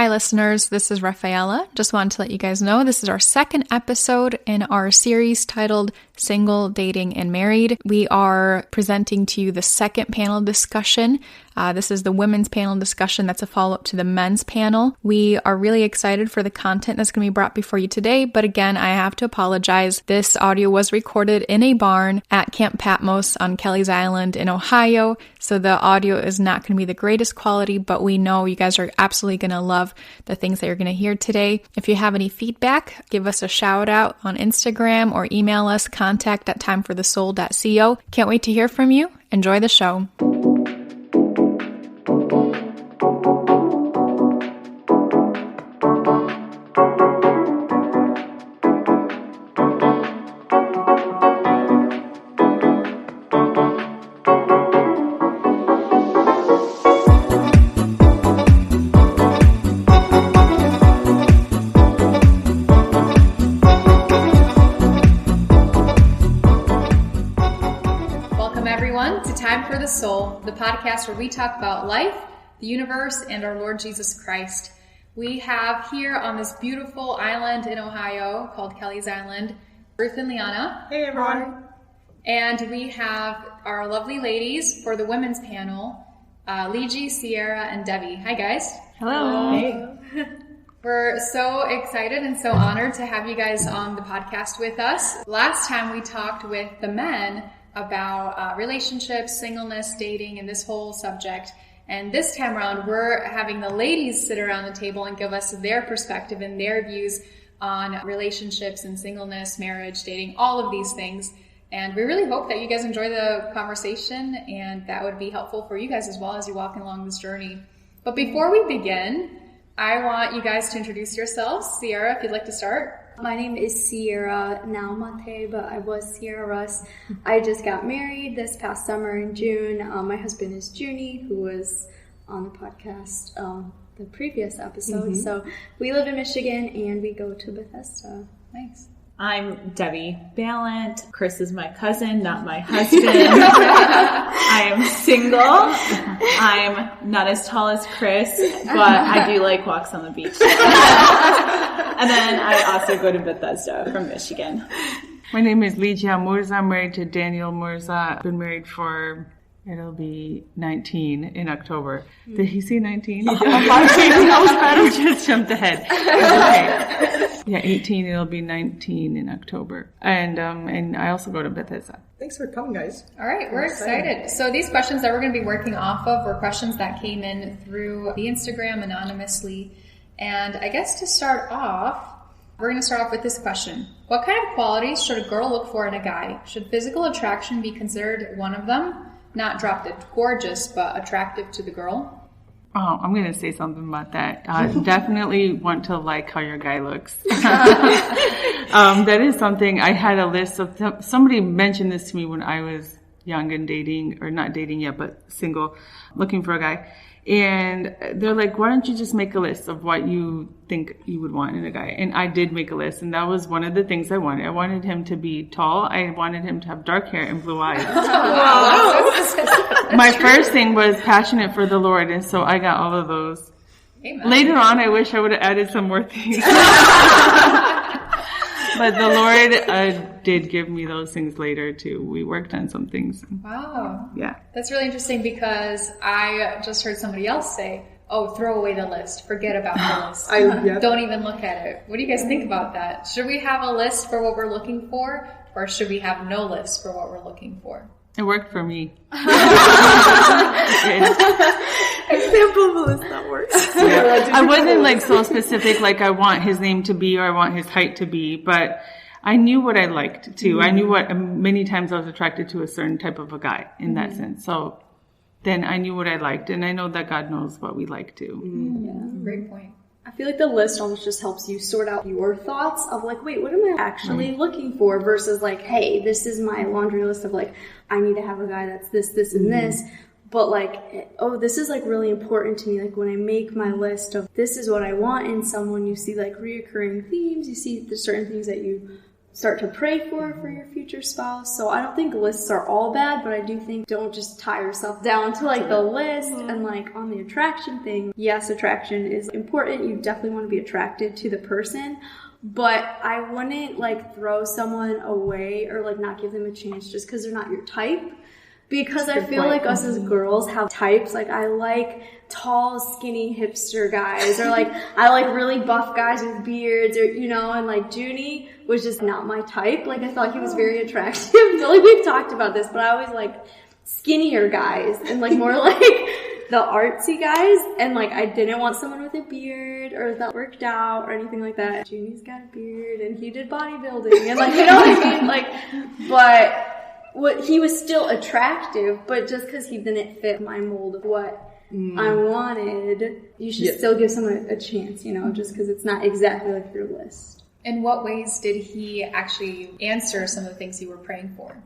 Hi listeners, this is Rafaela. Just wanted to let you guys know this is our second episode in our series titled Single, Dating, and Married. We are presenting to you the second panel discussion. This is the women's panel discussion that's a follow-up to the men's panel. We are really excited for the content that's going to be brought before you today, but again, I have to apologize. This audio was recorded in a barn at Camp Patmos on Kelly's Island in Ohio, so the audio is not going to be the greatest quality, but we know you guys are absolutely going to love the things that you're going to hear today. If you have any feedback, give us a shout out on Instagram or email us contact@timeforthesoul.co. Can't wait to hear from you. Enjoy the show. Soul, the podcast where we talk about life, the universe, and our Lord Jesus Christ. We have here on this beautiful island in Ohio called Kelly's Island, Ruth and Liana. Hey everyone. And we have our lovely ladies for the women's panel, Ligia, Sierra, and Debby. Hi guys. Hello. Hey. We're so excited and so honored to have you guys on the podcast with us. Last time we talked with the men about relationships, singleness, dating, and this whole subject. And this time around, we're having the ladies sit around the table and give us their perspective and their views on relationships and singleness, marriage, dating, all of these things. And we really hope that you guys enjoy the conversation and that would be helpful for you guys as well as you're walking along this journey. But before we begin, I want you guys to introduce yourselves. Sierra, if you'd like to start. My name is Sierra, now Matei, but I was Sierra Russ. I just got married this past summer in June. My husband is Junie, who was on the podcast the previous episode. Mm-hmm. So we live in Michigan and we go to Bethesda. Nice. I'm Debby Balint. Chris is my cousin, not my husband. I am single. I'm not as tall as Chris, but I do like walks on the beach. And then I also go to Bethesda from Michigan. My name is Ligia Murzea. I'm married to Daniel Murzea. I've been married for, it'll be 19 in October. Did he say 19? He did. I just jumped ahead. Okay. Yeah, 18. It'll be 19 in October. And I also go to Bethesda. Thanks for coming, guys. All right, we're excited. So these questions that we're going to be working off of were questions that came in through the Instagram anonymously. And I guess to start off, we're going to start off with this question. What kind of qualities should a girl look for in a guy? Should physical attraction be considered one of them? Not dropped it gorgeous, but attractive to the girl? Oh, I'm going to say something about that. Definitely want to like how your guy looks. That is something, I had a list of, somebody mentioned this to me when I was young and dating, or not dating yet, but single, looking for a guy. And they're like, why don't you just make a list of what you think you would want in a guy? And I did make a list, and that was one of the things I wanted. I wanted him to be tall. I wanted him to have dark hair and blue eyes. Wow. My first thing was passionate for the Lord, and so I got all of those. Amen. Later on, I wish I would have added some more things. But the Lord did give me those things later, too. We worked on some things. Wow. Yeah. That's really interesting because I just heard somebody else say, oh, throw away the list. Forget about the list. Don't even look at it. What do you guys think about that? Should we have a list for what we're looking for, or should we have no list for what we're looking for? It worked for me. Example of a list that works. Yeah. I wasn't like so specific, like I want his name to be or I want his height to be, but I knew what I liked too. Mm-hmm. I knew what, many times I was attracted to a certain type of a guy in that sense. So then I knew what I liked, and I know that God knows what we like too. Yeah, great point. I feel like the list almost just helps you sort out your thoughts of like, wait, what am I actually looking for versus like, hey, this is my laundry list of like, I need to have a guy that's this, and this. But like, oh, this is like really important to me. Like when I make my list of this is what I want in someone, you see like reoccurring themes. You see there's certain things that you start to pray for your future spouse. So I don't think lists are all bad, but I do think don't just tie yourself down to like the list. And like on the attraction thing, yes, attraction is important. You definitely want to be attracted to the person, but I wouldn't like throw someone away or like not give them a chance just because they're not your type. Because I feel like us as girls have types. Like I like tall, skinny hipster guys, or like I like really buff guys with beards, or you know, and like Junie was just not my type. Like I thought he was very attractive. I feel like we've talked about this, but I always like skinnier guys and like more like the artsy guys, and like I didn't want someone with a beard or that worked out or anything like that. Junie's got a beard and he did bodybuilding and like, you know what I mean? Like, but he was still attractive, but just because he didn't fit my mold of what I wanted, you should still give someone a chance, you know, just because it's not exactly like your list. In what ways did he actually answer some of the things you were praying for?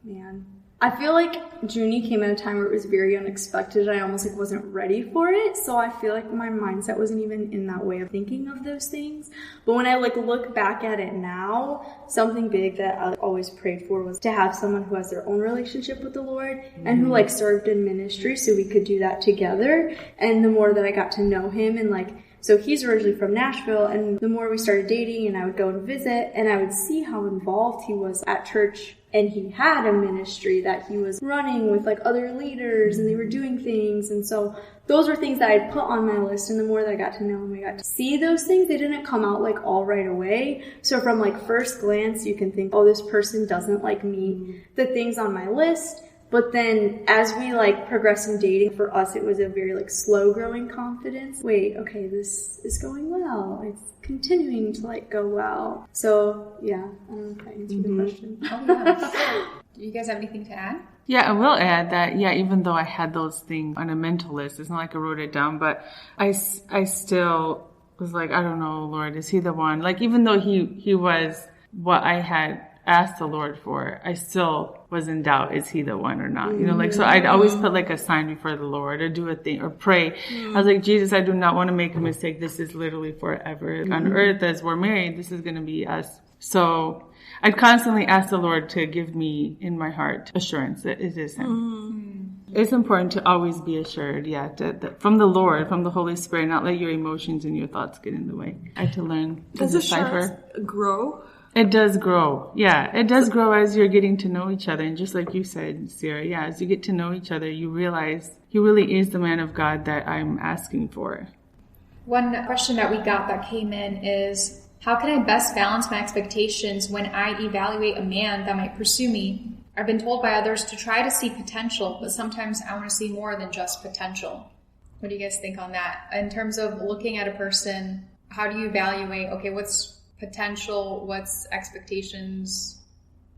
Man. I feel like Junie came at a time where it was very unexpected. I almost like wasn't ready for it. So I feel like my mindset wasn't even in that way of thinking of those things. But when I like look back at it now, something big that I always prayed for was to have someone who has their own relationship with the Lord and who like served in ministry so we could do that together. And the more that I got to know him and like, so he's originally from Nashville, and the more we started dating and I would go and visit and I would see how involved he was at church, and he had a ministry that he was running with like other leaders and they were doing things. And so those were things that I'd put on my list, and the more that I got to know him, I got to see those things. They didn't come out like all right away. So from like first glance, you can think, oh, this person doesn't like meet the things on my list. But then as we like progress in dating, for us, it was a very like slow growing confidence. Wait, okay, this is going well. It's continuing to like go well. So yeah, I don't know if I answered the question. Oh, yeah. Do you guys have anything to add? Yeah, I will add that, even though I had those things on a mental list, it's not like I wrote it down, but I still was like, I don't know, Lord, is he the one? Like, even though he was what I had asked the Lord for, I still was in doubt, is he the one or not? You know, like, so I'd always put like a sign before the Lord or do a thing or pray. I was like, Jesus, I do not want to make a mistake. This is literally forever. On earth, as we're married, this is going to be us. So I'd constantly ask the Lord to give me in my heart assurance that it is him. It's important to always be assured, from the Lord, from the Holy Spirit, not let your emotions and your thoughts get in the way. I had to learn to decipher. Does assurance grow? It does grow. Yeah, it does grow as you're getting to know each other. And just like you said, Sarah, as you get to know each other, you realize he really is the man of God that I'm asking for. One question that we got that came in is, how can I best balance my expectations when I evaluate a man that might pursue me? I've been told by others to try to see potential, but sometimes I want to see more than just potential. What do you guys think on that? In terms of looking at a person, how do you evaluate, okay, what's potential, what's expectations?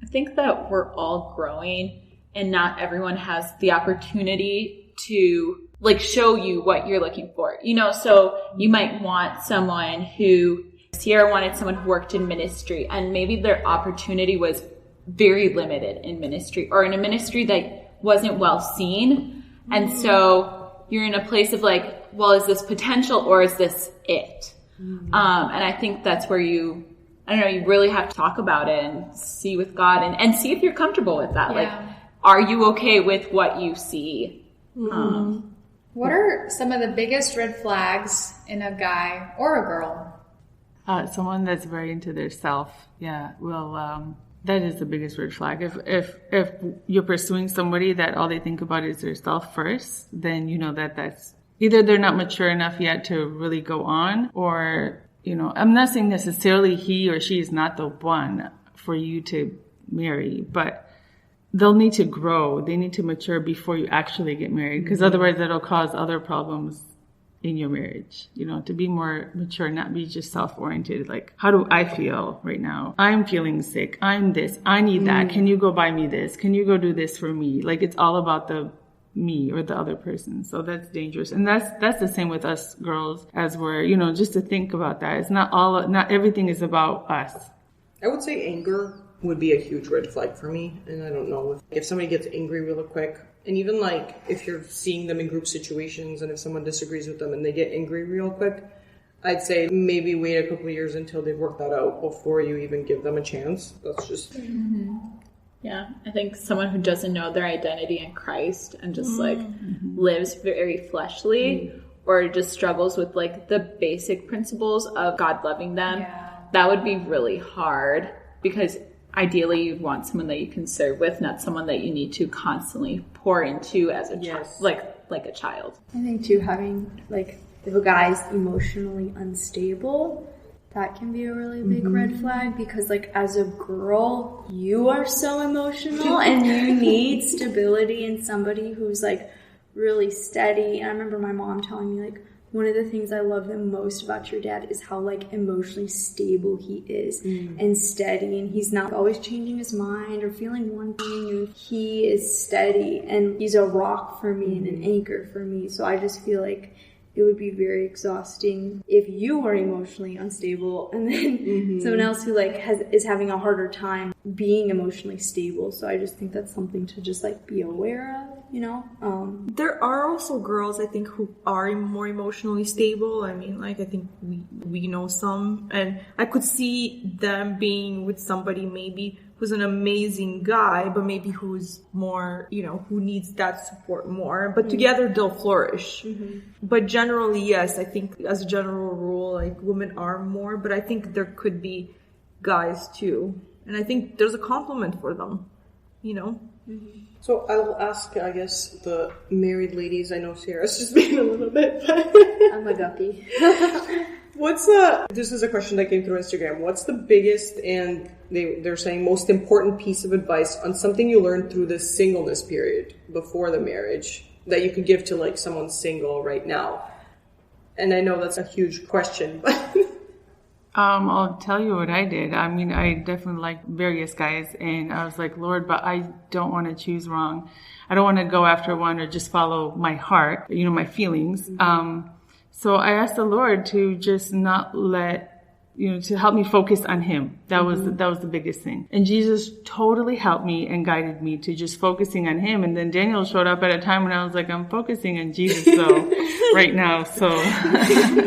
I think that we're all growing and not everyone has the opportunity to like show you what you're looking for. You know, so you might want someone who, Sierra wanted someone who worked in ministry and maybe their opportunity was very limited in ministry or in a ministry that wasn't well seen. And so you're in a place of like, well, is this potential or is this it? And I think that's where you really have to talk about it and see with God and see if you're comfortable with that. Like, are you okay with what you see? What are some of the biggest red flags in a guy or a girl? Someone that's very into their self. That is the biggest red flag. If you're pursuing somebody that all they think about is their self first, then you know that's either they're not mature enough yet to really go on, or, you know, I'm not saying necessarily he or she is not the one for you to marry, but they'll need to grow. They need to mature before you actually get married, because otherwise that'll cause other problems in your marriage. You know, to be more mature, not be just self-oriented. Like, how do I feel right now? I'm feeling sick. I'm this. I need that. Can you go buy me this? Can you go do this for me? Like, it's all about the me or the other person. So that's dangerous. And that's the same with us girls, as we're, you know, just to think about that. It's not everything is about us. I would say anger would be a huge red flag for me. And I don't know if somebody gets angry really quick, and even like if you're seeing them in group situations and if someone disagrees with them and they get angry real quick, I'd say maybe wait a couple of years until they've worked that out before you even give them a chance. That's just... Yeah, I think someone who doesn't know their identity in Christ and just like lives very fleshly or just struggles with like the basic principles of God loving them, that would be really hard, because ideally you'd want someone that you can serve with, not someone that you need to constantly pour into as a child, like a child. I think too, having like, if a guy's emotionally unstable, that can be a really big red flag, because like as a girl, you are so emotional and you need stability in somebody who's like really steady. And I remember my mom telling me like, one of the things I love the most about your dad is how like emotionally stable he is and steady, and he's not always changing his mind or feeling one thing, and he is steady and he's a rock for me and an anchor for me. So I just feel like it would be very exhausting if you were emotionally unstable and then someone else who like is having a harder time being emotionally stable. So I just think that's something to just like be aware of, you know? There are also girls, I think, who are more emotionally stable. I mean, like, I think we know some, and I could see them being with somebody maybe who's an amazing guy, but maybe who's more, you know, who needs that support more. But together they'll flourish. But generally, yes, I think as a general rule, like, women are more, but I think there could be guys too. And I think there's a compliment for them, you know? So I'll ask, I guess, the married ladies. I know Sarah's just being a little bit, but... I'm a guppy. This is a question that came through Instagram. What's the biggest and they're saying most important piece of advice on something you learned through the singleness period before the marriage that you could give to like someone single right now? And I know that's a huge question, but... I'll tell you what I did. I mean, I definitely liked various guys, and I was like, Lord, but I don't want to choose wrong. I don't want to go after one or just follow my heart, you know, my feelings. So I asked the Lord to just not let, you know, to help me focus on Him. That was the biggest thing. And Jesus totally helped me and guided me to just focusing on Him. And then Daniel showed up at a time when I was like, I'm focusing on Jesus so right now. So,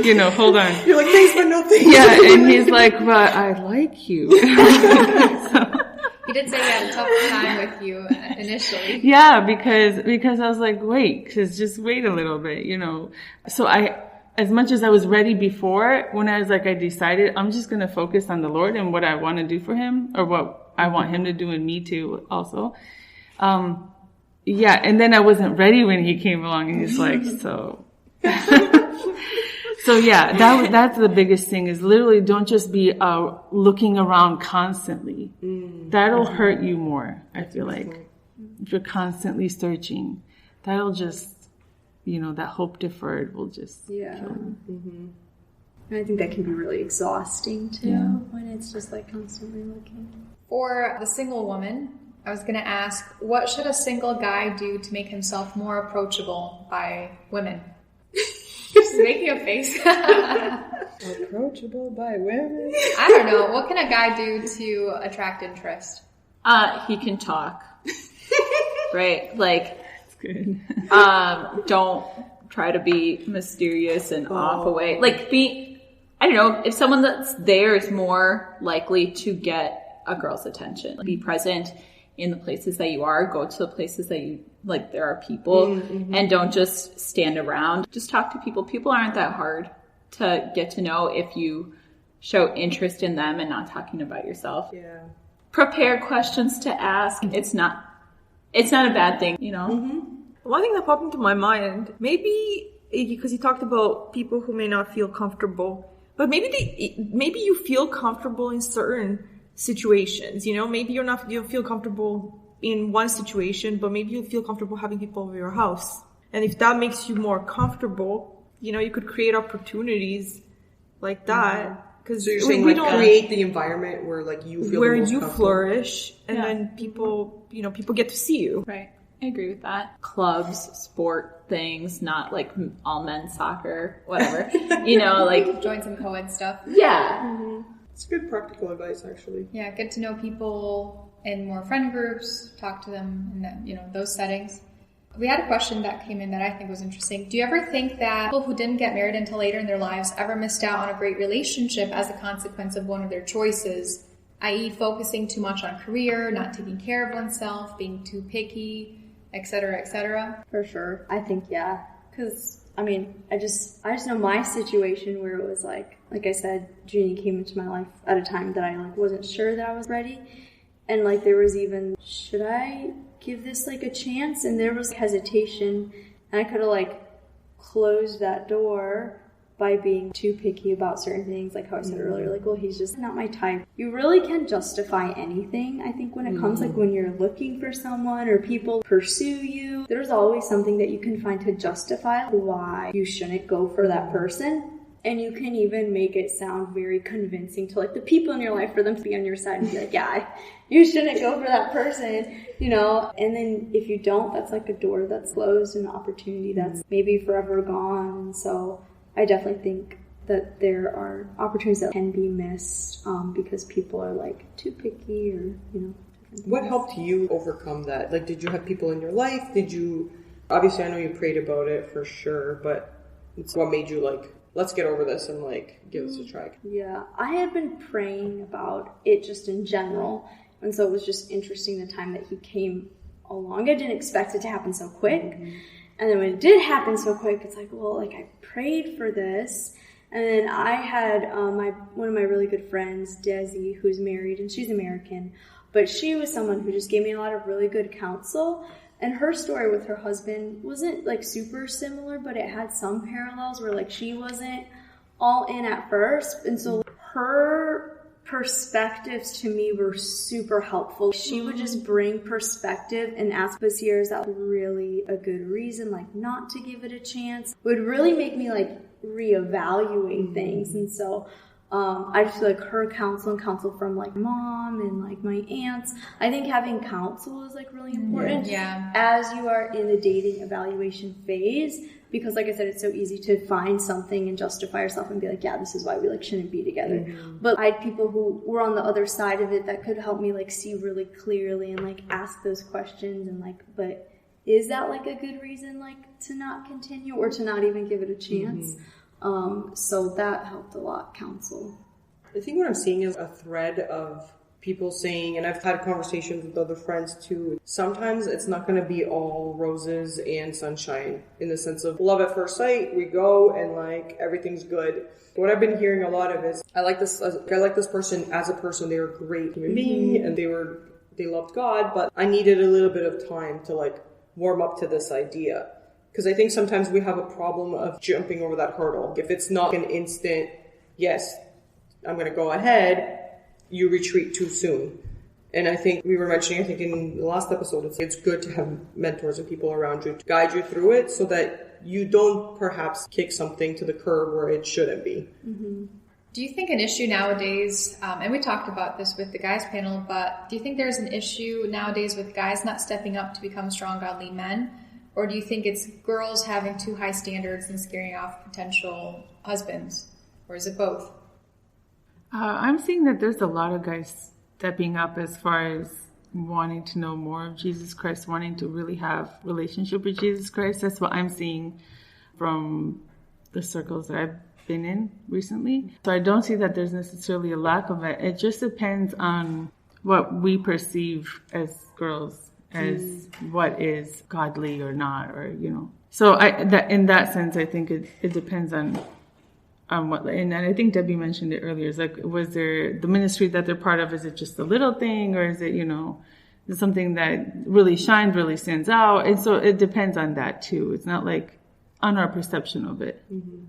you know, hold on. You're like, thanks, but no thanks. Yeah, and He's like, but I like you. He did say he had a tough time with you initially. Yeah, because I was like, just wait a little bit, you know. So as much as I was ready before, when I was like, I decided I'm just going to focus on the Lord and what I want to do for Him, or what I want Him to do in me too also. Yeah, and then I wasn't ready when He came along, and He's like, so. So yeah, that's the biggest thing, is literally don't just be looking around constantly. That'll hurt you more, I feel like. If you're constantly searching, that'll just, you know, that hope deferred will just kill you. And I think that can be really exhausting too, when it's just like constantly looking. For the single woman, I was going to ask, what should a single guy do to make himself more approachable by women? Just making a face. Approachable by women? I don't know. What can a guy do to attract interest? He can talk. Right? Like, Good. don't try to be mysterious and off away. Like, I don't know, if someone that's there is more likely to get a girl's attention. Like, be present in the places that you are. Go to the places that you, like, there are people. And don't just stand around. Just talk to people. People aren't that hard to get to know if you show interest in them and not talking about yourself. Yeah. Prepare questions to ask. It's not a bad thing, you know? One thing that popped into my mind, maybe because you talked about people who may not feel comfortable, but maybe you feel comfortable in certain situations, you know? Maybe you don't feel comfortable in one situation, but maybe you feel comfortable having people over your house. And if that makes you more comfortable, you know, you could create opportunities like that. Because so you're saying we don't create the environment where like you feel where you flourish, and then people get to see you. Right. I agree with that. Clubs, sport things, not like all men's soccer, whatever. You know, like join some co-ed stuff. Yeah. It's good practical advice, actually. Yeah, get to know people in more friend groups, talk to them in that, you know, those settings. We had a question that came in that I think was interesting. Do you ever think that people who didn't get married until later in their lives ever missed out on a great relationship as a consequence of one of their choices, i.e. focusing too much on career, not taking care of oneself, being too picky, etc., etc.? For sure. I think, yeah. Because, I mean, I just know my situation where it was like I said, Junie came into my life at a time that I wasn't sure that I was ready. And there was even, should I give this a chance? And there was hesitation. And I could have closed that door by being too picky about certain things, like how I said earlier, well, he's just not my type. You really can justify anything, I think, when it comes, when you're looking for someone or people pursue you. There's always something that you can find to justify why you shouldn't go for that person. And you can even make it sound very convincing to the people in your life for them to be on your side and be yeah, you shouldn't go for that person, And then if you don't, that's a door that's closed, an opportunity that's maybe forever gone. And so I definitely think that there are opportunities that can be missed because people are too picky or, What helped you overcome that? Did you have people in your life? Obviously I know you prayed about it for sure, but it's what made you let's get over this and give this a try? Yeah, I had been praying about it just in general. And so it was just interesting the time that he came along. I didn't expect it to happen so quick. Mm-hmm. And then when it did happen so quick, it's I prayed for this. And then I had one of my really good friends, Desi, who's married, and she's American. But she was someone who just gave me a lot of really good counsel. And her story with her husband wasn't super similar, but it had some parallels where she wasn't all in at first. And so her perspectives to me were super helpful. She would just bring perspective and ask us here, is that really a good reason not to give it a chance? Would really make me reevaluate things. And so I just feel her counsel and counsel from mom and my aunts. I think having counsel is really important as you are in the dating evaluation phase, because I said, it's so easy to find something and justify yourself and be yeah, this is why we shouldn't be together. But I had people who were on the other side of it that could help me see really clearly and ask those questions and but is that a good reason to not continue or to not even give it a chance? So that helped a lot, counsel. I think what I'm seeing is a thread of people saying, and I've had conversations with other friends too, sometimes it's not going to be all roses and sunshine in the sense of love at first sight. We go and everything's good. What I've been hearing a lot of is, I like this person as a person. They were a great human being and they loved God, but I needed a little bit of time to warm up to this idea. Because I think sometimes we have a problem of jumping over that hurdle. If it's not an instant, yes, I'm going to go ahead, you retreat too soon. And I think we were mentioning, in the last episode, it's good to have mentors and people around you to guide you through it so that you don't perhaps kick something to the curb where it shouldn't be. Mm-hmm. Do you think an issue nowadays, and we talked about this with the guys panel, but do you think there's an issue nowadays with guys not stepping up to become strong, godly men? Or do you think it's girls having too high standards and scaring off potential husbands? Or is it both? I'm seeing that there's a lot of guys stepping up as far as wanting to know more of Jesus Christ, wanting to really have a relationship with Jesus Christ. That's what I'm seeing from the circles that I've been in recently. So I don't see that there's necessarily a lack of it. It just depends on what we perceive as girls as what is godly or not, or So in that sense, I think it depends on what. And I think Debbie mentioned it earlier. It's was there the ministry that they're part of? Is it just a little thing, or is it is something that really shines, really stands out? And so it depends on that too. It's not on our perception of it. Mm-hmm.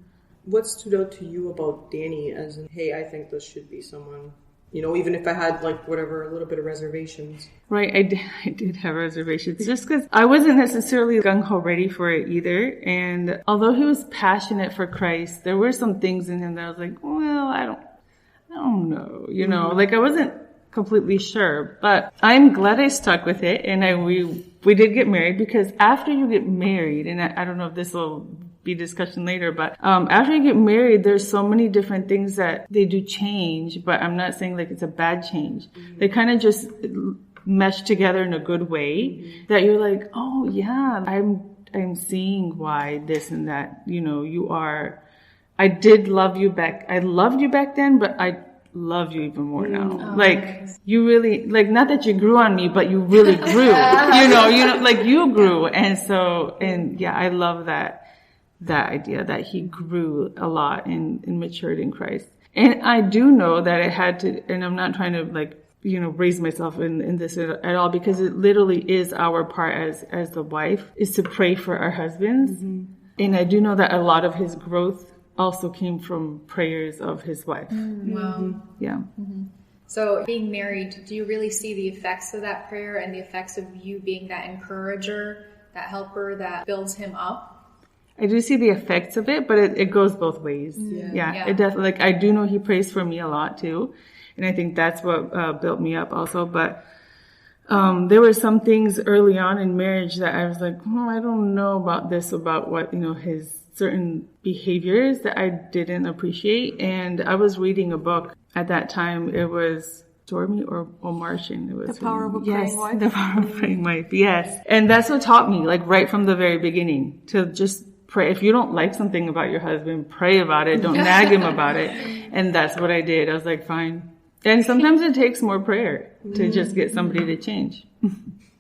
What stood out to you about Danny as in, hey, I think this should be someone? Even if I had a little bit of reservations. Right, I did have reservations just because I wasn't necessarily gung-ho ready for it either. And although he was passionate for Christ, there were some things in him that I was well, I don't know, I wasn't completely sure. But I'm glad I stuck with it, and we did get married, because after you get married, and I don't know if this will be discussion later, but after you get married, there's so many different things that they do change, but I'm not saying it's a bad change. They kind of just mesh together in a good way that you're like, oh yeah, I'm seeing why this and that, I did love you back. I loved you back then, but I love you even more now. You really, not that you grew on me, but you really grew, you grew. And yeah, I love that idea that he grew a lot and matured in Christ. And I do know that it had to, and I'm not trying to raise myself in this at all, because it literally is our part as the wife is to pray for our husbands. Mm-hmm. And I do know that a lot of his growth also came from prayers of his wife. Mm-hmm. Wow. Yeah. Mm-hmm. So being married, do you really see the effects of that prayer and the effects of you being that encourager, that helper that builds him up? I do see the effects of it, but it goes both ways. Yeah. It definitely, I do know he prays for me a lot too. And I think that's what built me up also. But there were some things early on in marriage that I was like, I don't know about this, about what, his certain behaviors that I didn't appreciate. And I was reading a book at that time. It was Stormy or Martian. It was The Power of a Praying Wife. The Power of a Praying Wife. Yes. And that's what taught me, right from the very beginning, to just pray. If you don't like something about your husband, pray about it. Don't nag him about it. And that's what I did. I was like, fine. And sometimes it takes more prayer to just get somebody to change.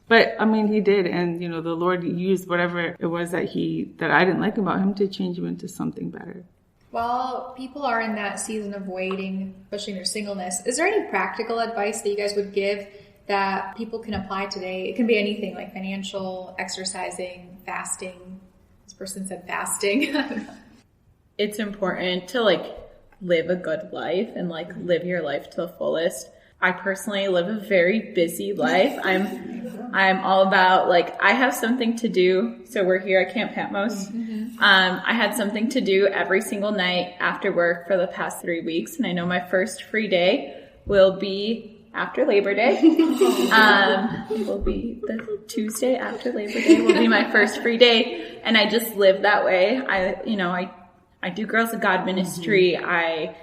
But he did. And, the Lord used whatever it was that I didn't like about him to change him into something better. While people are in that season of waiting, especially in their singleness, is there any practical advice that you guys would give that people can apply today? It can be anything, like financial, exercising, fasting. This person said fasting. It's important to live a good life and live your life to the fullest. I personally live a very busy life. I'm all about I have something to do. So we're here at Camp Patmos. Mm-hmm. I had something to do every single night after work for the past 3 weeks. And I know my first free day will be after Labor Day. It will be the Tuesday after Labor Day will be my first free day. And I just live that way. I do Girls of God ministry. Mm-hmm. I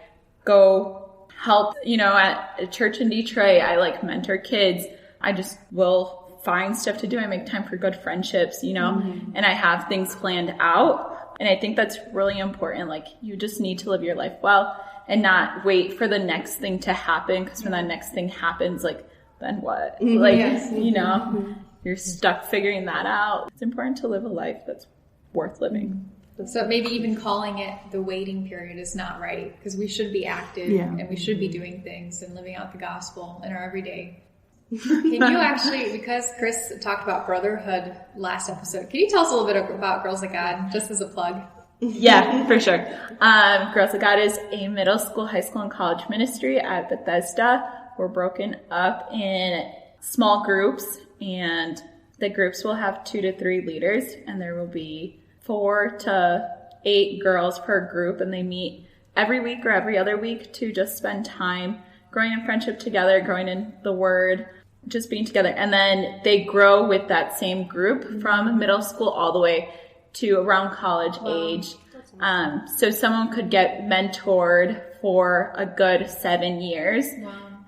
go help, at a church in Detroit. I mentor kids. I just will find stuff to do. I make time for good friendships, mm-hmm. and I have things planned out. And I think that's really important. You just need to live your life well and not wait for the next thing to happen. Because when that next thing happens, then what? Mm-hmm. You're stuck figuring that out. It's important to live a life that's worth living. Mm-hmm. So maybe even calling it the waiting period is not right, because we should be active and we should be doing things and living out the gospel in our everyday. Can you actually, because Chris talked about brotherhood last episode, can you tell us a little bit about Girls of God, just as a plug? Yeah, for sure. Girls of God is a middle school, high school, and college ministry at Bethesda. We're broken up in small groups, and the groups will have 2 to 3 leaders, and there will be 4 to 8 girls per group, and they meet every week or every other week to just spend time growing in friendship together, growing in the Word, just being together. And then they grow with that same group from middle school all the way to around college age. So someone could get mentored for a good 7 years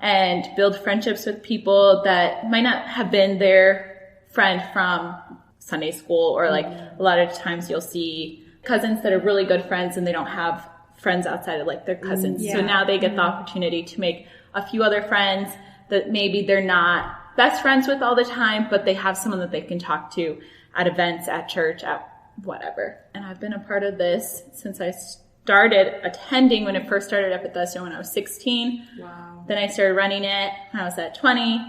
and build friendships with people that might not have been their friend from Sunday school, or a lot of times you'll see cousins that are really good friends and they don't have friends outside of their cousins. So now they get the opportunity to make a few other friends that maybe they're not best friends with all the time, but they have someone that they can talk to at events, at church, at whatever. And I've been a part of this since I started attending when it first started at Bethesda when I was 16. Wow. Then I started running it when I was at 20.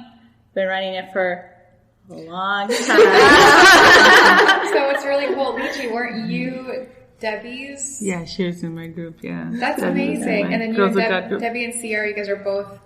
Been running it for a long time. So it's really cool. Ligia, weren't you Debbie's? Yeah, she was in my group, yeah. That's amazing. And then you and Debbie and Sierra, you guys are both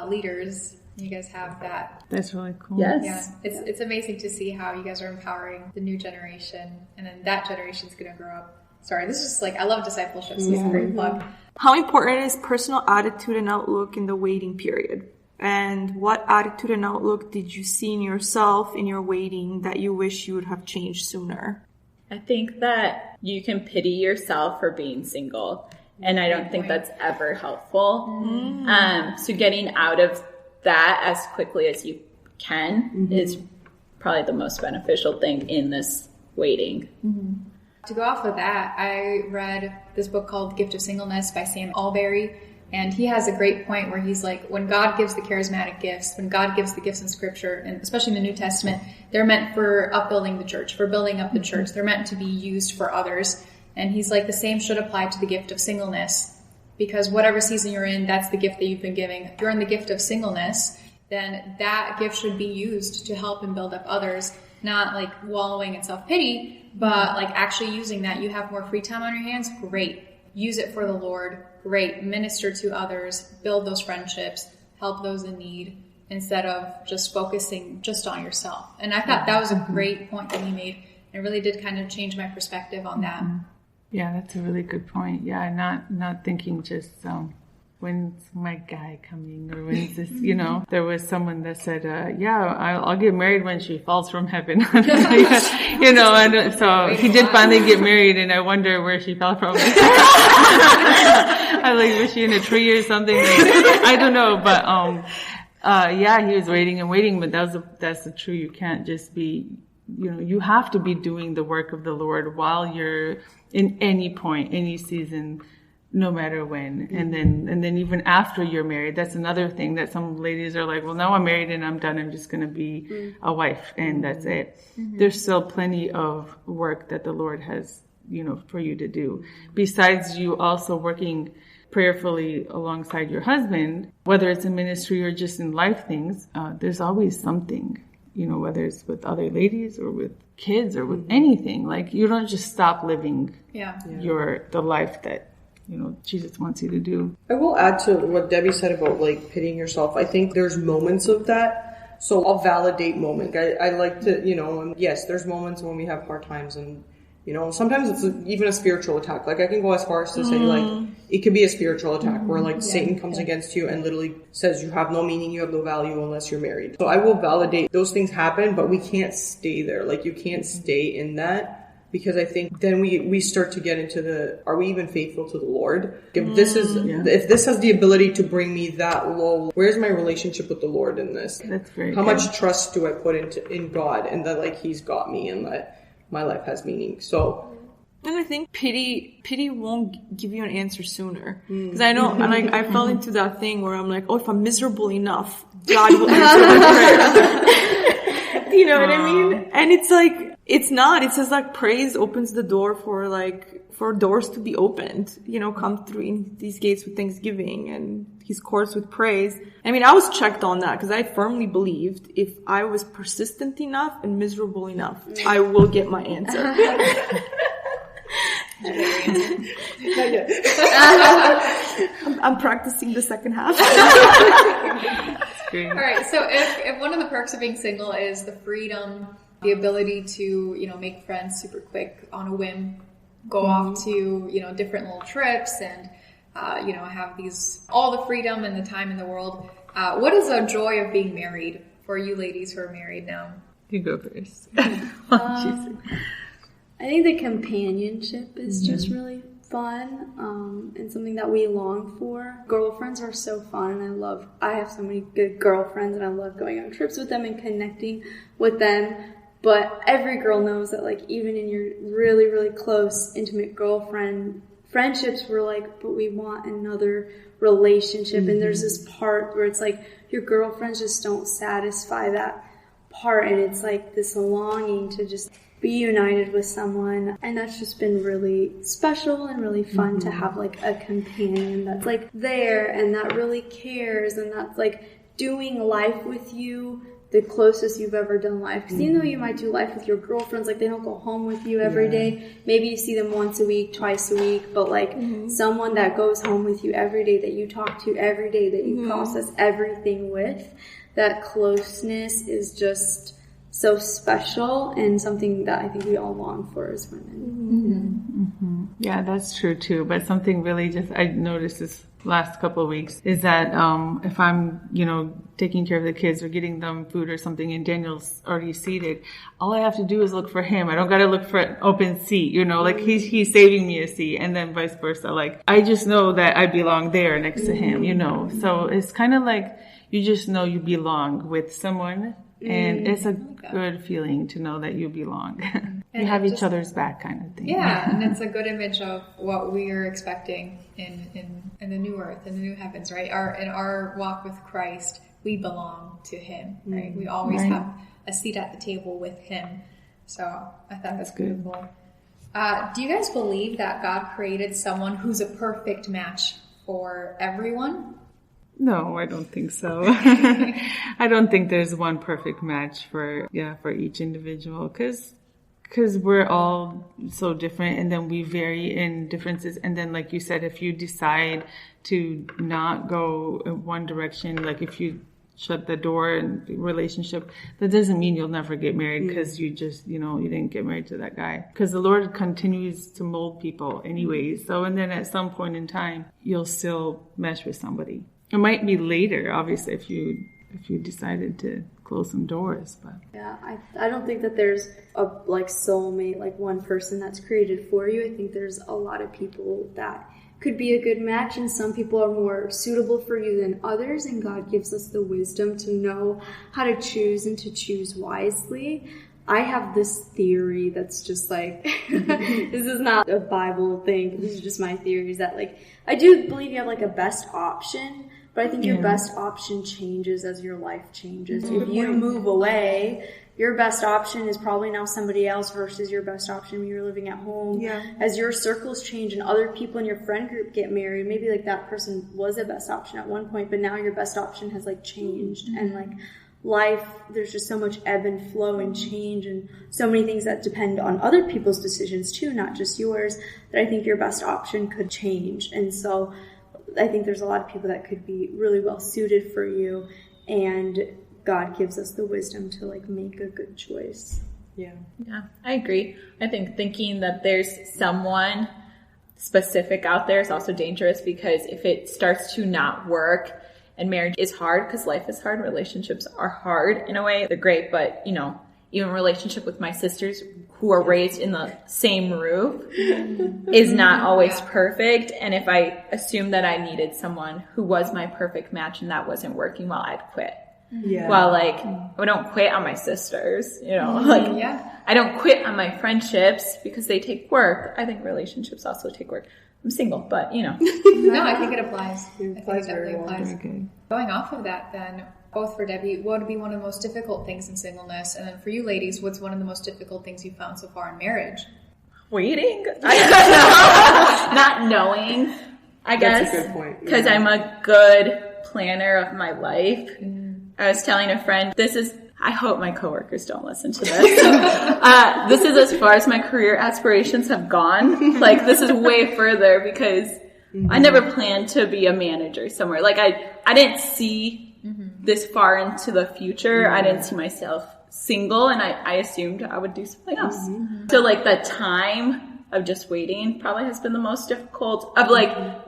leaders. You guys have that. That's really cool. Yes. Yeah. It's amazing to see how you guys are empowering the new generation, and then that generation's going to grow up. Sorry, this is I love discipleship, so it's a great plug. How important is personal attitude and outlook in the waiting period? And what attitude and outlook did you see in yourself in your waiting that you wish you would have changed sooner? I think that you can pity yourself for being single. And I don't think that's ever helpful. So getting out of that as quickly as you can is probably the most beneficial thing in this waiting. To go off of that, I read this book called Gift of Singleness by Sam Allberry, and he has a great point where he's like, when God gives the charismatic gifts, when God gives the gifts in Scripture, and especially in the New Testament, they're meant for upbuilding the church, for building up the church. They're meant to be used for others. And he's like, the same should apply to the gift of singleness, because whatever season you're in, that's the gift that you've been giving. If you're in the gift of singleness, then that gift should be used to help and build up others, not like wallowing in self-pity, but like actually using that. You have more free time on your hands, great. Use it for the Lord, great. Minister to others, build those friendships, help those in need, instead of just focusing just on yourself. And I thought that was a great point that he made. It really did kind of change my perspective on that. Yeah, that's a really good point. Yeah, not thinking just when's my guy coming, or when's this, There was someone that said, I'll get married when she falls from heaven. And so he did finally get married, and I wonder where she fell from. I was she in a tree or something? I don't know, but he was waiting and waiting, but that's the truth. You can't just be, you have to be doing the work of the Lord while you're in any point, any season, no matter when. And then even after you're married, that's another thing that some ladies are like, well, now I'm married and I'm done. I'm just going to be a wife and that's it. There's still plenty of work that the Lord has, for you to do. Besides you also working prayerfully alongside your husband, whether it's in ministry or just in life things, there's always something, whether it's with other ladies or with kids or with anything. Like, you don't just stop living the life that Jesus wants you to do. I will add to what Debbie said about like pitying yourself. I think there's moments of that. So I'll validate moment. I like to, and yes, there's moments when we have hard times, and sometimes it's even a spiritual attack. Like, I can go as far as to say like it could be a spiritual attack where like Satan comes against you and literally says you have no meaning, you have no value unless you're married. So I will validate those things happen, but we can't stay there. Like, you can't stay in that. Because I think then we start to get into are we even faithful to the Lord? If this has the ability to bring me that low, where's my relationship with the Lord in this? That's very How much trust do I put in God, and that like He's got me and that my life has meaning? So. And I think pity won't give you an answer sooner. Because I know, like, I fell into that thing where I'm like, if I'm miserable enough, God will answer my prayer. You know what I mean? And it's like, it's not. It says like praise opens the door for doors to be opened. Come through in these gates with thanksgiving and His courts with praise. I mean, I was checked on that because I firmly believed if I was persistent enough and miserable enough, I will get my answer. I'm practicing the second half. All right. So if one of the perks of being single is the freedom, the ability to, make friends super quick on a whim, go off to, different little trips and, have all the freedom and the time in the world. What is the joy of being married for you ladies who are married now? You go first. I think the companionship is just really fun, and something that we long for. Girlfriends are so fun, and I have so many good girlfriends, and I love going on trips with them and connecting with them. But every girl knows that, like, even in your really, really close, intimate girlfriend friendships, we're like, but we want another relationship. And there's this part where it's like your girlfriends just don't satisfy that part, and it's like this longing to just be united with someone. And that's just been really special and really fun to have like a companion that's like there and that really cares and that's like doing life with you the closest you've ever done life. Because even though you might do life with your girlfriends, like they don't go home with you every day. Maybe you see them once a week, twice a week, but like someone that goes home with you every day, that you talk to every day, that you process everything with, that closeness is just so special and something that I think we all long for as women. Yeah, that's true too. But something really I noticed this last couple of weeks is that if I'm, taking care of the kids or getting them food or something and Daniel's already seated, all I have to do is look for him. I don't got to look for an open seat, like he's saving me a seat, and then vice versa. Like, I just know that I belong there next to him, So it's kind of like you just know you belong with someone And it's a good feeling to know that you belong. You have each other's back kind of thing. Yeah, and it's a good image of what we are expecting in the new earth, in the new heavens, right? In our walk with Christ, we belong to Him, right? We always have a seat at the table with Him. So I thought that's beautiful. Do you guys believe that God created someone who's a perfect match for everyone? No, I don't think so. I don't think there's one perfect match for each individual because we're all so different, and then we vary in differences. And then, like you said, if you decide to not go in one direction, like if you shut the door in the relationship, that doesn't mean you'll never get married because you just, you didn't get married to that guy. Because the Lord continues to mold people anyways. So, and then at some point in time, you'll still mesh with somebody. It might be later, obviously, if you decided to close some doors, but yeah, I don't think that there's a soulmate, like one person that's created for you. I think there's a lot of people that could be a good match, and some people are more suitable for you than others, and God gives us the wisdom to know how to choose and to choose wisely. I have this theory that's just like, this is not a Bible thing, this is just my theory, is that I do believe you have a best option, but I think your best option changes as your life changes. If you move away, your best option is probably now somebody else versus your best option when you're living at home. Yeah. As your circles change and other people in your friend group get married, maybe that person was a best option at one point, but now your best option has changed. And life, there's just so much ebb and flow and change and so many things that depend on other people's decisions too, not just yours, that I think your best option could change. And so I think there's a lot of people that could be really well suited for you, and God gives us the wisdom to make a good choice. Yeah, I agree. I think thinking that there's someone specific out there is also dangerous, because if it starts to not work, and marriage is hard because life is hard, relationships are hard in a way. They're great, but even relationship with my sisters who are raised in the same roof is not always perfect. And if I assumed that I needed someone who was my perfect match and that wasn't working, well, I'd quit. Yeah. Well, I don't quit on my sisters, I don't quit on my friendships because they take work. I think relationships also take work. I'm single, but No, I think it applies. I think it definitely applies. Okay. Going off of that then, both for Debbie, what would be one of the most difficult things in singleness? And then for you ladies, what's one of the most difficult things you found so far in marriage? Waiting. Not knowing, I guess. That's a good point. Because I'm a good planner of my life. I was telling a friend, I hope my coworkers don't listen to this. This is as far as my career aspirations have gone. This is way further because I never planned to be a manager somewhere. I didn't see this far into the future. I didn't see myself single, and I assumed I would do something else. So the time of just waiting probably has been the most difficult of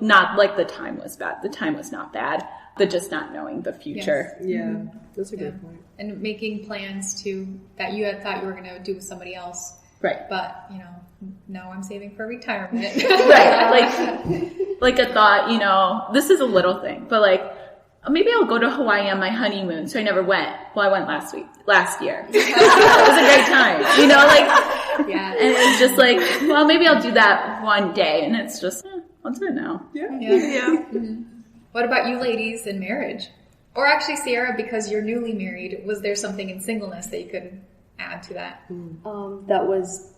not the time was bad. The time was not bad. But just not knowing the future. Yes. Yeah, that's a good point. And making plans that you had thought you were going to do with somebody else. Right. But, now I'm saving for retirement. Right. A thought, this is a little thing, but maybe I'll go to Hawaii on my honeymoon. So I never went. Well, I went last year. It was a great time. Yeah. And it's just well, maybe I'll do that one day. And it's just, I'll do it now. Yeah. Mm-hmm. What about you ladies in marriage? Or actually, Sierra, because you're newly married, was there something in singleness that you could add to that? That was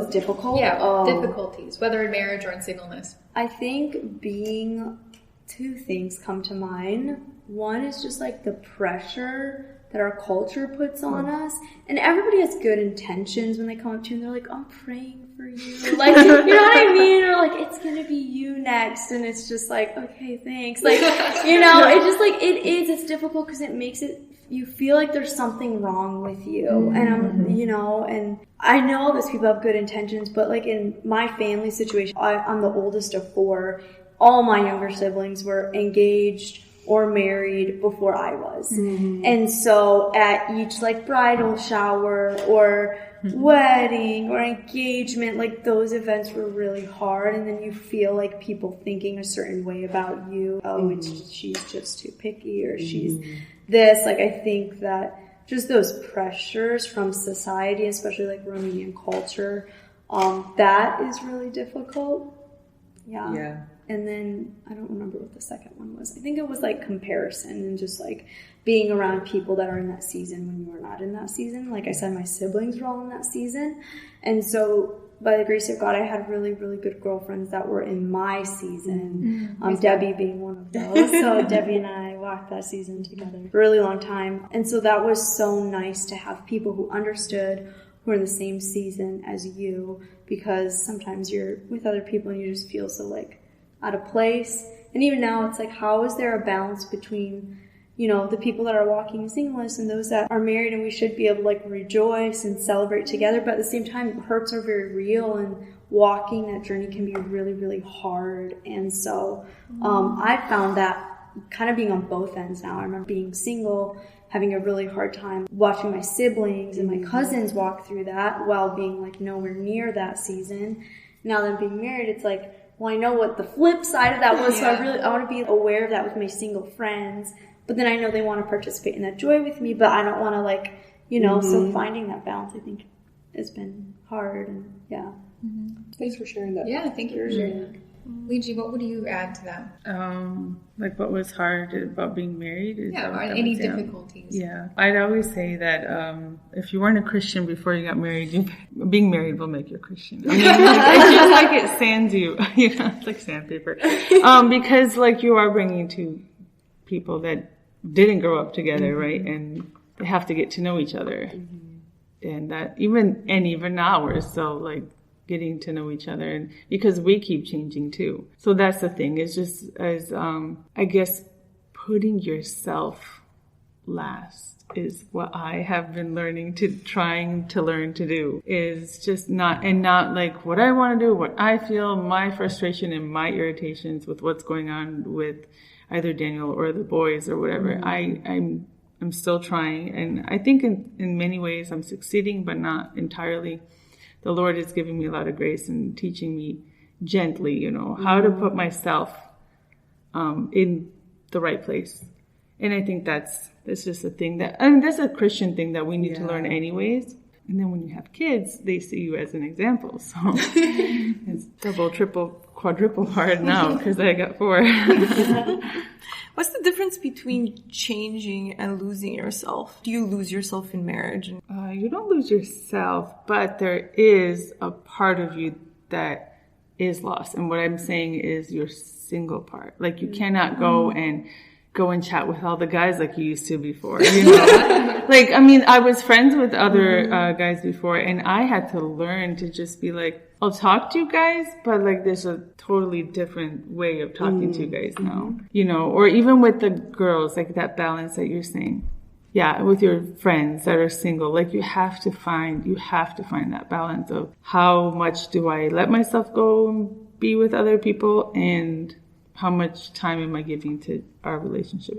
difficult. Yeah, difficulties, whether in marriage or in singleness. I think two things come to mind. One is just the pressure that our culture puts on us. And everybody has good intentions when they come up to you and they're like, I'm praying for you. You know what I mean? Or it's going to be you next. And it's just okay, thanks. It's difficult because it makes you feel like there's something wrong with you. And and I know those people have good intentions, but in my family situation, I'm the oldest of 4. All my younger siblings were engaged or married before I was. And so at each bridal shower or wedding or engagement, those events were really hard, and then you feel people thinking a certain way about you. Oh, she's just too picky, or she's this. I think that just those pressures from society, especially like Romanian culture, that is really difficult. Yeah. And then I don't remember what the second one was. I think it was like comparison and just like being around people that are in that season when you are not in that season. Like I said, my siblings were all in that season. And so by the grace of God, I had really, really good girlfriends that were in my season. Debbie being one of those. So Debbie and I walked that season together for a really long time. And so that was so nice to have people who understood, who are in the same season as you, because sometimes you're with other people and you just feel so like out of place. And even now it's like, how is there a balance between, you know, the people that are walking in singleness and those that are married, and we should be able to like rejoice and celebrate together, but at the same time hurts are very real and walking that journey can be really, really hard. And so I found that kind of being on both ends now. I remember being single, having a really hard time watching my siblings and my cousins walk through that while being like nowhere near that season. Now that I'm being married, it's like, well, I know what the flip side of that was, so I want to be aware of that with my single friends. But then I know they want to participate in that joy with me, but I don't want to like, you know, so finding that balance, I think, has been hard. And Thanks for sharing that. Yeah, thank you for sharing that. Ligia, what would you add to that? Like what was hard about being married? Or any difficulties? Yeah. I'd always say that if you weren't a Christian before you got married, being married will make you a Christian. I mean, it's just like it sands you. You know, it's like sandpaper. Because like you are bringing two people that didn't grow up together, right? And they have to get to know each other. And that even now we're still like getting to know each other, and because we keep changing too. So that's the thing. It's just as I guess putting yourself last is what I have been trying to learn to do, is just not like what I want to do, what I feel, my frustration and my irritations with what's going on with either Daniel or the boys or whatever. I'm still trying, and I think in many ways I'm succeeding, but not entirely. The Lord is giving me a lot of grace and teaching me gently, you know, how to put myself in the right place. And I think that's just a thing that's a Christian thing that we need to learn anyways. And then when you have kids, they see you as an example. So it's double, triple, quadruple hard now because I got 4. What's the difference between changing and losing yourself? Do you lose yourself in marriage? You don't lose yourself, but there is a part of you that is lost. And what I'm saying is your single part. Like you cannot go and chat with all the guys like you used to before, you know? Like, I mean, I was friends with other guys before, and I had to learn to just be like, I'll talk to you guys, but like there's a totally different way of talking to you guys now, you know, or even with the girls, like that balance that you're saying. Yeah, with your friends that are single, like you have to find that balance of how much do I let myself go and be with other people, and how much time am I giving to our relationship?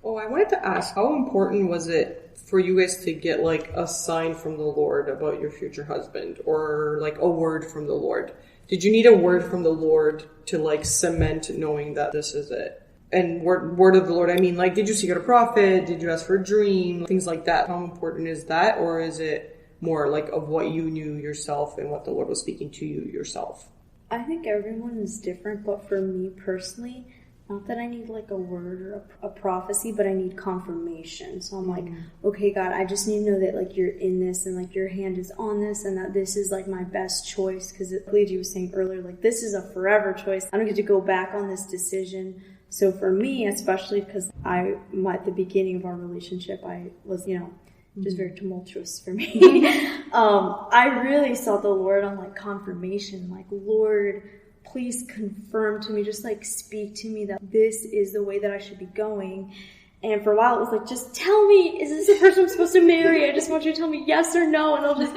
Oh, I wanted to ask, how important was it for you guys to get like a sign from the Lord about your future husband, or like a word from the Lord? Did you need a word from the Lord to like cement knowing that this is it? And word of the Lord, I mean, like, did you seek out a prophet? Did you ask for a dream? Things like that. How important is that? Or is it more like of what you knew yourself and what the Lord was speaking to you yourself? I think everyone is different, but for me personally, not that I need like a word or a prophecy, but I need confirmation. So I'm like, okay, God, I just need to know that like you're in this and like your hand is on this and that this is like my best choice. Because Ligia was saying earlier, like this is a forever choice. I don't get to go back on this decision. So for me, especially because at the beginning of our relationship, I was, you know, just very tumultuous for me. I really sought the Lord on like confirmation, like, Lord, please confirm to me, just like speak to me that this is the way that I should be going. And for a while it was like, just tell me, is this the person I'm supposed to marry? I just want you to tell me yes or no, and I'll just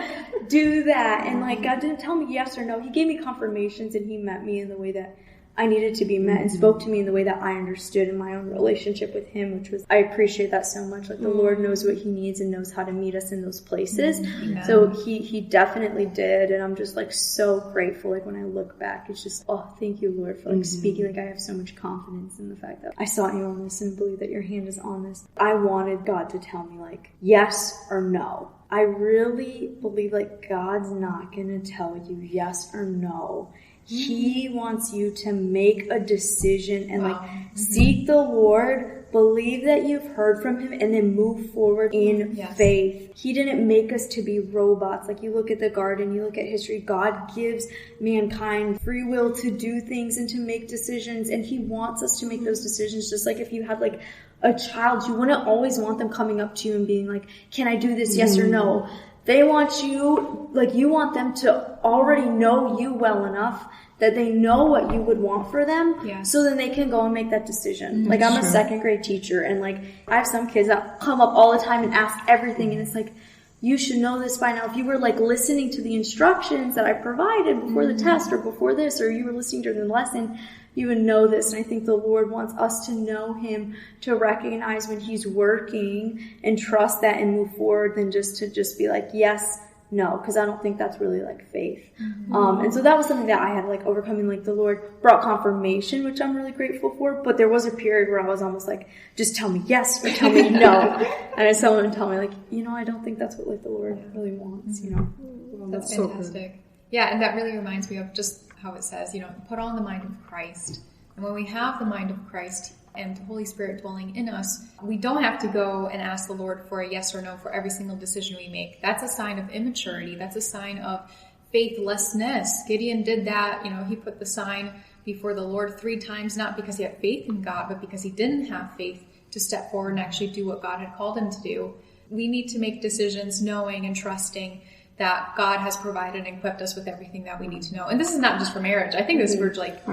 do that. And like, God didn't tell me yes or no. He gave me confirmations, and he met me in the way that I needed to be met and spoke to me in the way that I understood in my own relationship with him, which was, I appreciate that so much. Like the Lord knows what he needs and knows how to meet us in those places. So he definitely did. And I'm just like so grateful. Like when I look back, it's just, oh, thank you, Lord, for like speaking. Like I have so much confidence in the fact that I sought you on this and believe that your hand is on this. I wanted God to tell me like yes or no. I really believe like God's not going to tell you yes or no. He wants you to make a decision and like seek the Lord, believe that you've heard from him, and then move forward in faith. He didn't make us to be robots. Like you look at the garden, you look at history, God gives mankind free will to do things and to make decisions, and he wants us to make those decisions. Just like if you had like a child, you wouldn't always want them coming up to you and being like, can I do this? Yes or no? They want you, like you want them to already know you well enough that they know what you would want for them, so then they can go and make that decision. Like I'm a second grade teacher, and like I have some kids that come up all the time and ask everything, and it's like, you should know this by now. If you were like listening to the instructions that I provided before the test or before this, or you were listening to the lesson, you would know this. And I think the Lord wants us to know him, to recognize when he's working and trust that and move forward, than just to just be like, yes, no, because I don't think that's really like faith. And so that was something that I had like overcoming. Like the Lord brought confirmation, which I'm really grateful for. But there was a period where I was almost like, just tell me yes or tell me no. And I someone would tell me like, I don't think that's what like the Lord really wants, That's fantastic. Yeah, and that really reminds me of just how it says, put on the mind of Christ. And when we have the mind of Christ and the Holy Spirit dwelling in us, we don't have to go and ask the Lord for a yes or no for every single decision we make. That's a sign of immaturity. That's a sign of faithlessness. Gideon did that. He put the sign before the Lord 3 times, not because he had faith in God, but because he didn't have faith to step forward and actually do what God had called him to do. We need to make decisions knowing and trusting that God has provided and equipped us with everything that we need to know. And this is not just for marriage. I think this is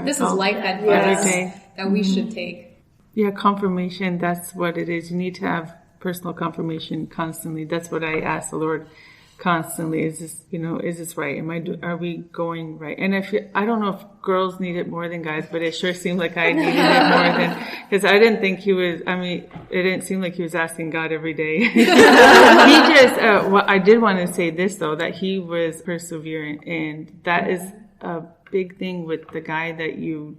this is life advice that we should take. Yeah, confirmation, that's what it is. You need to have personal confirmation constantly. That's what I ask the Lord constantly. Is this, is this right? Are we going right? And I don't know if girls need it more than guys, but it sure seemed like I needed it more than, because I didn't think it didn't seem like he was asking God every day. He just, I did want to say this though, that he was perseverant, and that is a big thing with the guy that you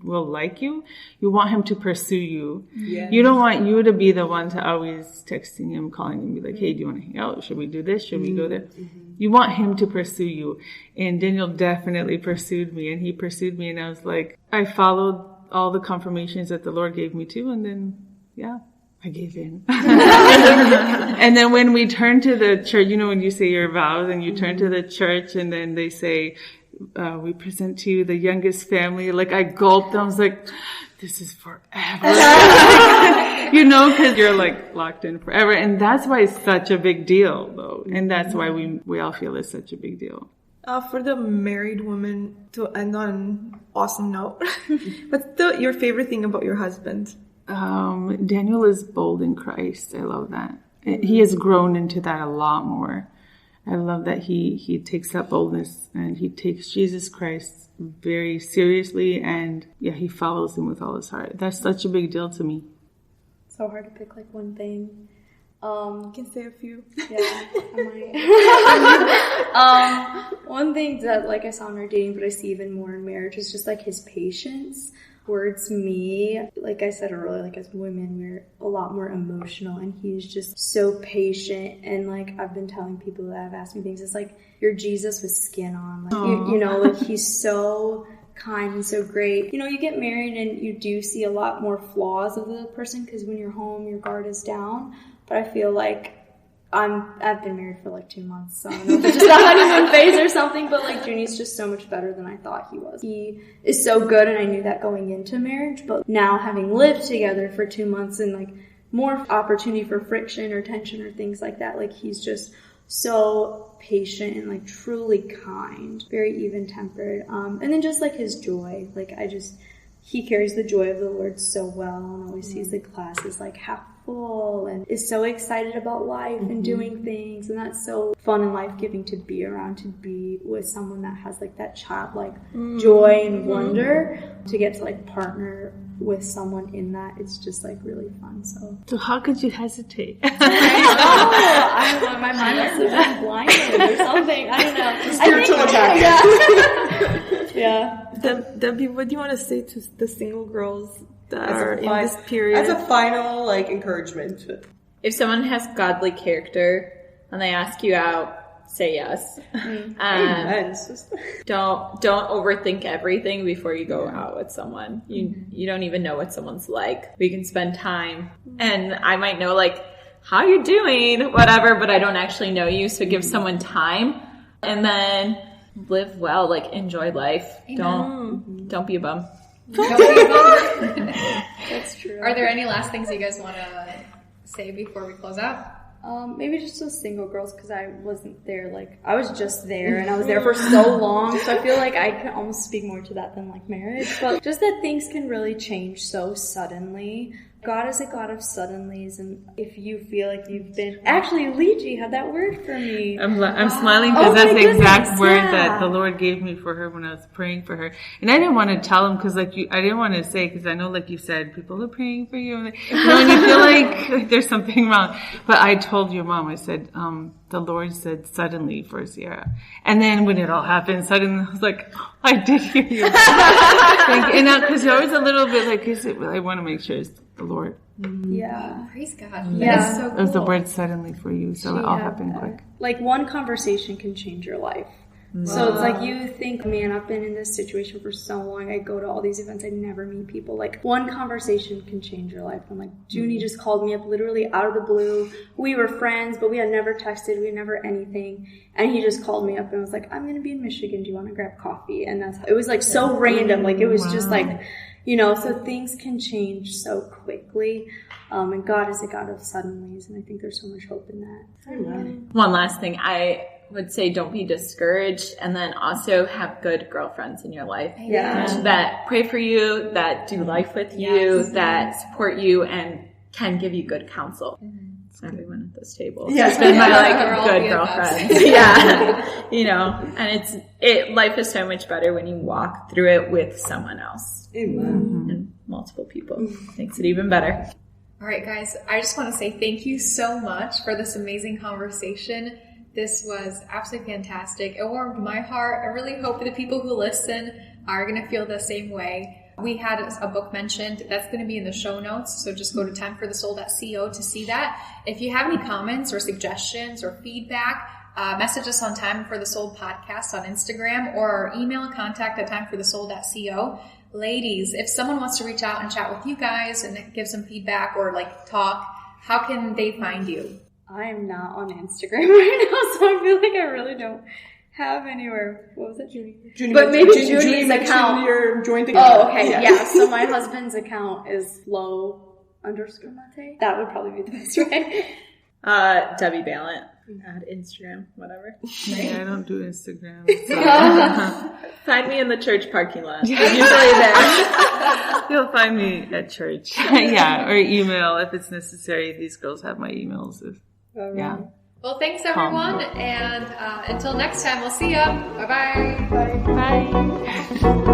will like you want him to pursue you. You don't want you to be the one to always texting him, calling him, be like, hey, do you want to hang out? Should we do this? Should we go there? You want him to pursue you. And Daniel definitely pursued me, and he pursued me, and I was like, I followed all the confirmations that the Lord gave me to, and then I gave in. And then when we turn to the church, when you say your vows and you turn to the church, and then they say, we present to you the youngest family. Like I gulped. I was like, this is forever. Because you're like locked in forever. And that's why it's such a big deal though. And that's why we all feel it's such a big deal. For the married woman, to end on an awesome note, what's your favorite thing about your husband? Daniel is bold in Christ. I love that. He has grown into that a lot more. I love that he takes that boldness and he takes Jesus Christ very seriously, and he follows him with all his heart. That's such a big deal to me. So hard to pick like one thing. You can say a few. Yeah, I might. One thing that like I saw in our dating, but I see even more in marriage, is just like his patience towards me. Like I said earlier, like as women, we're a lot more emotional, and he's just so patient. And like I've been telling people that have asked me things, it's like you're Jesus with skin on. Like like he's so kind and so great. You get married and you do see a lot more flaws of the person, because when you're home, your guard is down. But I feel like I've been married for like 2 months, so I don't know if it's just a honeymoon phase or something, but like Junie's just so much better than I thought he was. He is so good, and I knew that going into marriage, but now having lived together for 2 months and like more opportunity for friction or tension or things like that, like he's just so patient and like truly kind, very even-tempered. And then just like his joy, like he carries the joy of the Lord so well, and always sees the classes like half thoughtful and is so excited about life and doing things. And that's so fun and life-giving to be around, to be with someone that has like that childlike joy and wonder. To get to like partner with someone in that, it's just like really fun. So how could you hesitate? I don't know, my mind must have been blinded or something. I don't know. Spiritual attack. Yeah. Debbie, what do you want to say to the single girls that are in this period? As a final, like, encouragement. If someone has godly character and they ask you out, say yes. Don't overthink everything before you go out with someone. You don't even know what someone's like. We can spend time, and I might know like how you're doing, whatever, but I don't actually know you. So give someone time, and then live well. Like enjoy life. Amen. Don't be a bum. Don't be a bum. That's true. Are there any last things you guys want to say before we close out? Maybe just those single girls, because I wasn't there. Like, I was just there, and I was there for so long, so I feel like I can almost speak more to that than like marriage. But just that things can really change so suddenly. God is a God of suddenlies, and if you feel like you've been... Actually, Ligia had that word for me. I'm smiling because that's the exact word that the Lord gave me for her when I was praying for her. And I didn't want to tell him because, like, I didn't want to say, because I know, like you said, people are praying for you. And you feel like there's something wrong. But I told your mom, I said, the Lord said suddenly for Sierra. And then when it all happened, suddenly I was like, oh, I did hear you. And now, because you're always a little bit like, is it? I want to make sure it's the Lord. Yeah. Praise God. Yeah. That is so cool. It was the word suddenly for you, so it all happened quick. Like, one conversation can change your life. So it's like you think, man, I've been in this situation for so long. I go to all these events. I never meet people. Like, one conversation can change your life. I'm like, Junie just called me up literally out of the blue. We were friends, but we had never texted. We had never anything. And he just called me up and was like, I'm going to be in Michigan. Do you want to grab coffee? And it was like so random. Like, it was just like, you know, so things can change so quickly. And God is a God of suddenlies. And I think there's so much hope in that. Amen. One last thing. I would say don't be discouraged, and then also have good girlfriends in your life. Yeah. That pray for you, that do life with you, that support you, and can give you good counsel. It's everyone at this table. Yes. It's been my They're all good BFFs. girlfriends. Yeah. You know, and life is so much better when you walk through it with someone else. Amen. And multiple people. Makes it even better. All right, guys, I just want to say thank you so much for this amazing conversation. This was absolutely fantastic. It warmed my heart. I really hope that the people who listen are going to feel the same way. We had a book mentioned that's going to be in the show notes, so just go to timeforthesoul.co to see that. If you have any comments or suggestions or feedback, message us on Time for the Soul podcast on Instagram, or email contact@timeforthesoul.co. Ladies, if someone wants to reach out and chat with you guys and give some feedback or like talk, how can they find you? I am not on Instagram right now, so I feel like I really don't have anywhere. What was it, Junie? But maybe Junie's account. Your joint account. Oh, okay, yeah. So my husband's account is _Matei. That would probably be the best way. Debby Balint. At Instagram, whatever. Yeah, I don't do Instagram. So. Find me in the church parking lot. I'm usually there. You'll find me at church. Yeah, or email if it's necessary. These girls have my emails. Yeah. Well, thanks everyone, and until next time, we'll see ya. Bye-bye. Bye. Bye.